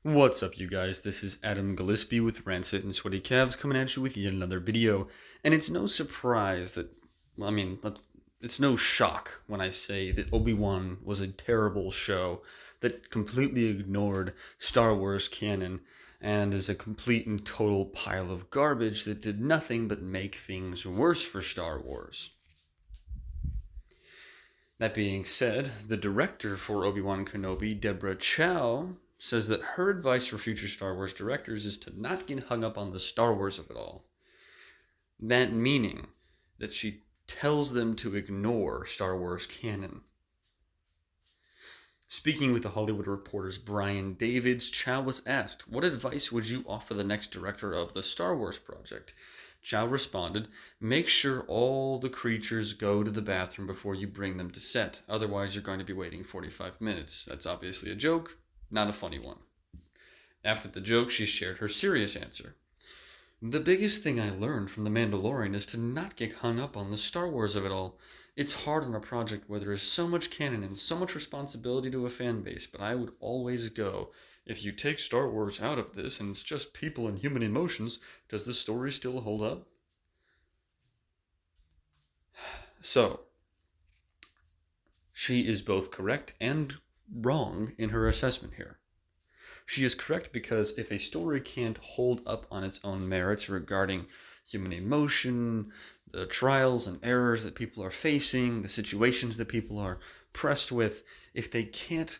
What's up, you guys? This is Adam Gillespie with Rancid and Sweaty Calves coming at you with yet another video. And it's no surprise that, it's no shock when I say that Obi-Wan was a terrible show that completely ignored Star Wars canon and is a complete and total pile of garbage that did nothing but make things worse for Star Wars. That being said, the director for Obi-Wan Kenobi, Deborah Chow, says that her advice for future Star Wars directors is to not get hung up on the Star Wars of it all. That meaning that she tells them to ignore Star Wars canon. Speaking with The Hollywood Reporter's Brian Davids, Chow was asked, "What advice would you offer the next director of the Star Wars project?" Chow responded, "Make sure all the creatures go to the bathroom before you bring them to set. Otherwise, you're going to be waiting 45 minutes. That's obviously a joke, not a funny one." After the joke, she shared her serious answer. "The biggest thing I learned from The Mandalorian is to not get hung up on the Star Wars of it all. It's hard on a project where there is so much canon and so much responsibility to a fan base, but I would always go, if you take Star Wars out of this and it's just people and human emotions, does the story still hold up?" So, she is both correct and wrong in her assessment here. She is correct because if a story can't hold up on its own merits regarding human emotion, the trials and errors that people are facing, the situations that people are pressed with, if they can't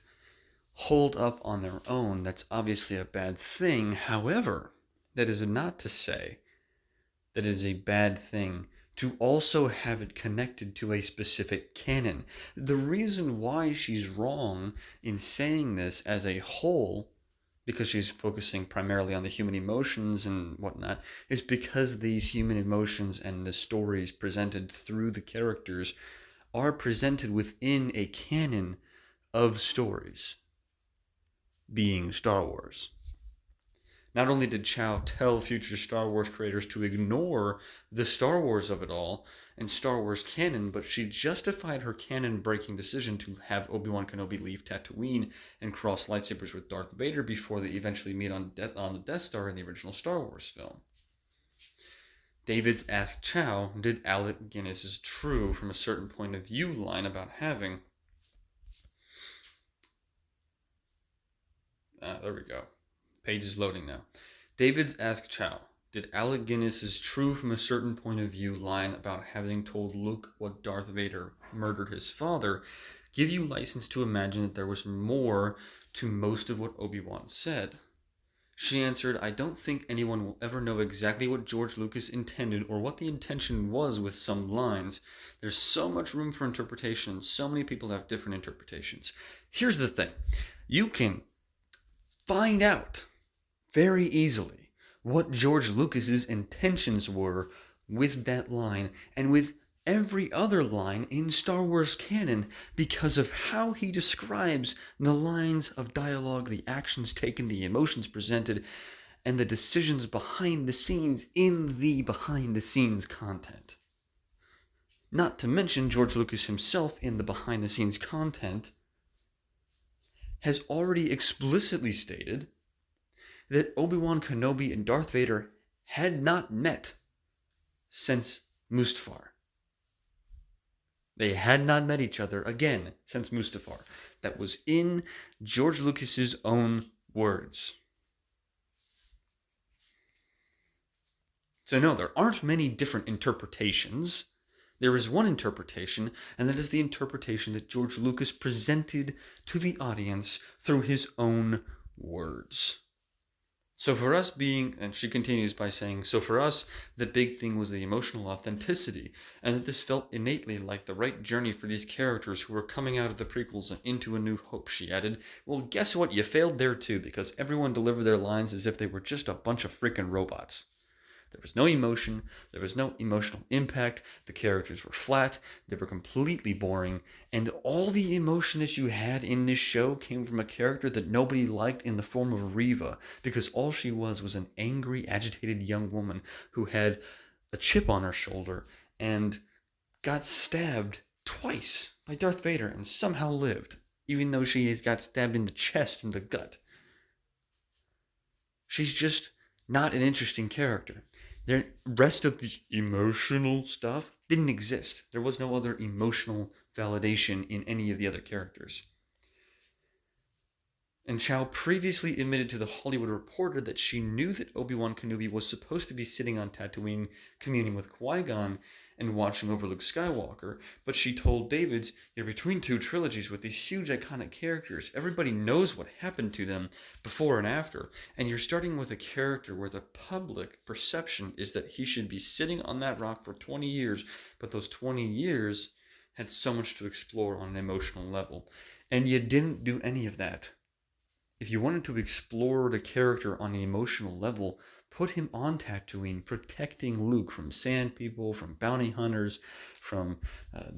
hold up on their own, that's obviously a bad thing. However, that is not to say that it is a bad thing to also have it connected to a specific canon. The reason why she's wrong in saying this as a whole, because she's focusing primarily on the human emotions and whatnot, is because these human emotions and the stories presented through the characters are presented within a canon of stories, being Star Wars. Not only did Chow tell future Star Wars creators to ignore the Star Wars of it all and Star Wars canon, but she justified her canon-breaking decision to have Obi-Wan Kenobi leave Tatooine and cross lightsabers with Darth Vader before they eventually meet on the Death Star in the original Star Wars film. Davids asked Chow, did Alec Guinness's "true from a certain point of view" line about having... there we go. Page is loading now. Davids asked Chow, did Alec Guinness's "true from a certain point of view" line about having told Luke what Darth Vader murdered his father give you license to imagine that there was more to most of what Obi-Wan said? She answered, "I don't think anyone will ever know exactly what George Lucas intended or what the intention was with some lines. There's so much room for interpretation and so many people have different interpretations." Here's the thing. You can find out very easily what George Lucas's intentions were with that line and with every other line in Star Wars canon because of how he describes the lines of dialogue, the actions taken, the emotions presented, and the decisions behind the scenes in the behind the scenes content. Not to mention George Lucas himself in the behind the scenes content has already explicitly stated that Obi-Wan Kenobi and Darth Vader had not met since Mustafar. They had not met each other again since Mustafar. That was in George Lucas's own words. So no, there aren't many different interpretations. There is one interpretation, and that is the interpretation that George Lucas presented to the audience through his own words. So for us and she continues by saying, so for us, the big thing was the emotional authenticity, and that this felt innately like the right journey for these characters who were coming out of the prequels and into A New Hope, she added. Well, guess what? You failed there too, because everyone delivered their lines as if they were just a bunch of freaking robots. There was no emotion, there was no emotional impact, the characters were flat, they were completely boring, and all the emotion that you had in this show came from a character that nobody liked in the form of Reva, because all she was an angry, agitated young woman who had a chip on her shoulder and got stabbed twice by Darth Vader and somehow lived, even though she got stabbed in the chest and the gut. She's just not an interesting character. The rest of the emotional stuff didn't exist. There was no other emotional validation in any of the other characters. And Chow previously admitted to The Hollywood Reporter that she knew that Obi-Wan Kenobi was supposed to be sitting on Tatooine communing with Qui-Gon and watching over Luke Skywalker, but she told Davids, "You're between two trilogies with these huge iconic characters. Everybody knows what happened to them before and after, and you're starting with a character where the public perception is that he should be sitting on that rock for 20 years, but those 20 years had so much to explore on an emotional level, and you didn't do any of that. If you wanted to explore the character on an emotional level, put him on Tatooine, protecting Luke from sand people, from bounty hunters, from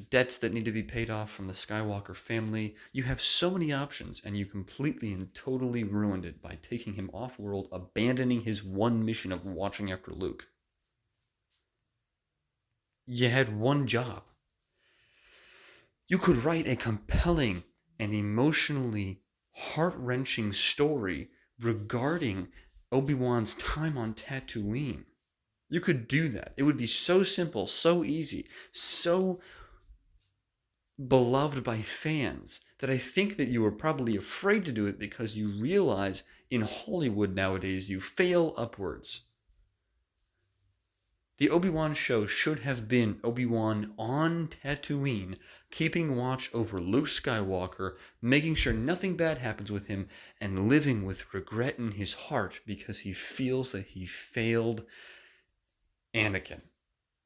debts that need to be paid off from the Skywalker family. You have so many options, and you completely and totally ruined it by taking him off-world, abandoning his one mission of watching after Luke. You had one job. You could write a compelling and emotionally heart-wrenching story regarding Obi-Wan's time on Tatooine. You could do that. It would be so simple, so easy, so beloved by fans that I think that you were probably afraid to do it because you realize in Hollywood nowadays you fail upwards. The Obi-Wan show should have been Obi-Wan on Tatooine, keeping watch over Luke Skywalker, making sure nothing bad happens with him, and living with regret in his heart because he feels that he failed Anakin,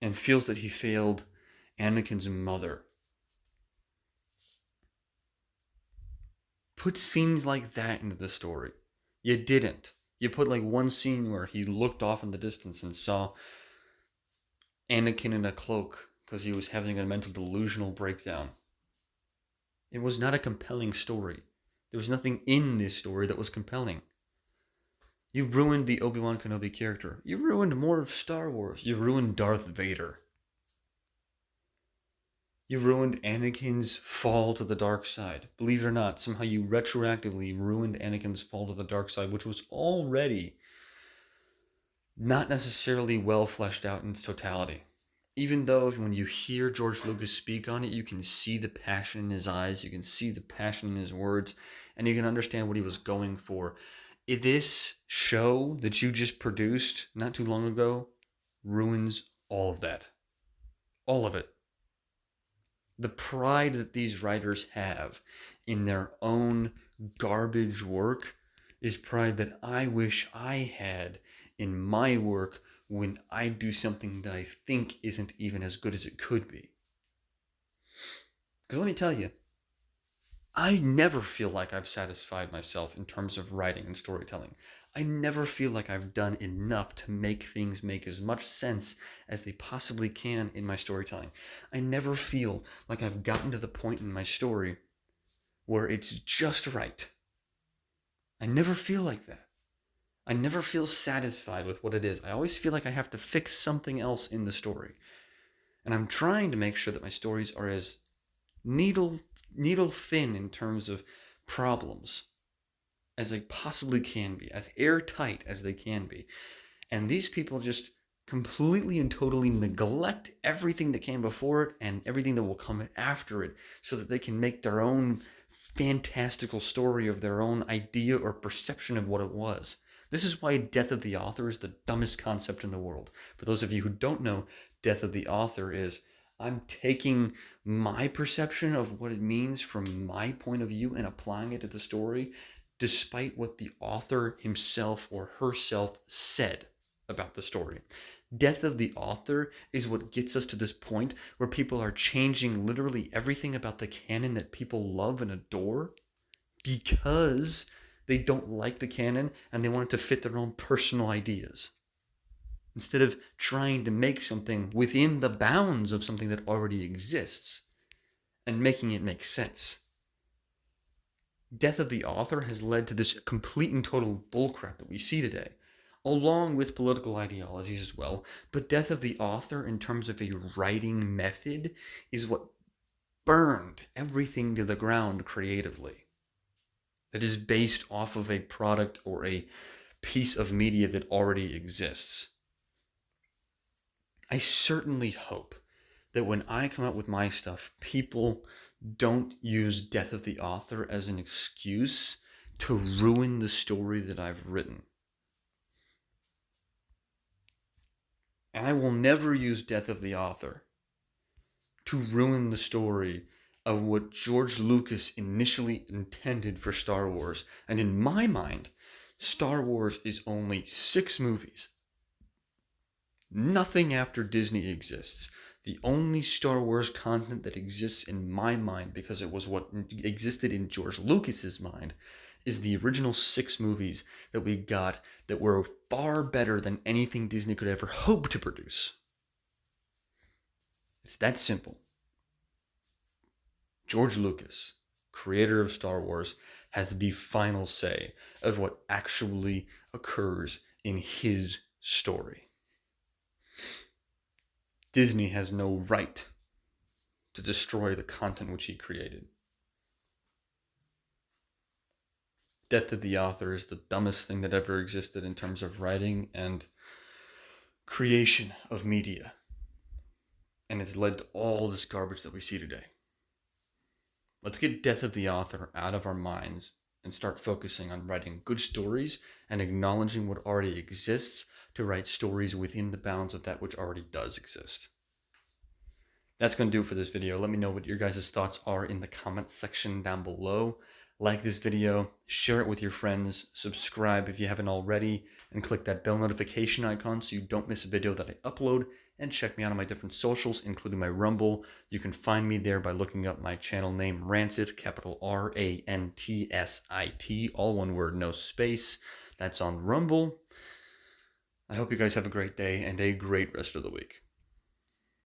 and feels that he failed Anakin's mother. Put scenes like that into the story. You didn't. You put like one scene where he looked off in the distance and saw Anakin in a cloak because he was having a mental delusional breakdown. It was not a compelling story. There was nothing in this story that was compelling. You ruined the Obi-Wan Kenobi character. You ruined more of Star Wars. You ruined Darth Vader. You ruined Anakin's fall to the dark side. Believe it or not, somehow you retroactively ruined Anakin's fall to the dark side, which was already not necessarily well fleshed out in its totality. Even though when you hear George Lucas speak on it, you can see the passion in his eyes, you can see the passion in his words, and you can understand what he was going for. This show that you just produced not too long ago ruins all of that. All of it. The pride that these writers have in their own garbage work is pride that I wish I had in my work when I do something that I think isn't even as good as it could be. Because let me tell you, I never feel like I've satisfied myself in terms of writing and storytelling. I never feel like I've done enough to make things make as much sense as they possibly can in my storytelling. I never feel like I've gotten to the point in my story where it's just right. I never feel like that. I never feel satisfied with what it is. I always feel like I have to fix something else in the story. And I'm trying to make sure that my stories are as needle thin in terms of problems as they possibly can be, as airtight as they can be. And these people just completely and totally neglect everything that came before it and everything that will come after it so that they can make their own fantastical story of their own idea or perception of what it was. This is why Death of the Author is the dumbest concept in the world. For those of you who don't know, Death of the Author is I'm taking my perception of what it means from my point of view and applying it to the story, despite what the author himself or herself said about the story. Death of the Author is what gets us to this point where people are changing literally everything about the canon that people love and adore because they don't like the canon and they want it to fit their own personal ideas, instead of trying to make something within the bounds of something that already exists and making it make sense. Death of the Author has led to this complete and total bullcrap that we see today, along with political ideologies as well. But Death of the Author, in terms of a writing method, is what burned everything to the ground creatively. That is based off of a product or a piece of media that already exists. I certainly hope that when I come out with my stuff, people don't use death of the author as an excuse to ruin the story that I've written. And I will never use death of the author to ruin the story of what George Lucas initially intended for Star Wars. And in my mind, Star Wars is only 6 movies. Nothing after Disney exists. The only Star Wars content that exists in my mind, because it was what existed in George Lucas's mind, is the original 6 movies that we got that were far better than anything Disney could ever hope to produce. It's that simple. George Lucas, creator of Star Wars, has the final say of what actually occurs in his story. Disney has no right to destroy the content which he created. Death of the author is the dumbest thing that ever existed in terms of writing and creation of media. And it's led to all this garbage that we see today. Let's get death of the author out of our minds and start focusing on writing good stories and acknowledging what already exists to write stories within the bounds of that which already does exist. That's going to do it for this video. Let me know what your guys' thoughts are in the comments section down below. Like this video, share it with your friends, subscribe if you haven't already, and click that bell notification icon so you don't miss a video that I upload, and check me out on my different socials, including my Rumble. You can find me there by looking up my channel name, Rancit, capital R-A-N-T-S-I-T, all one word, no space. That's on Rumble. I hope you guys have a great day and a great rest of the week.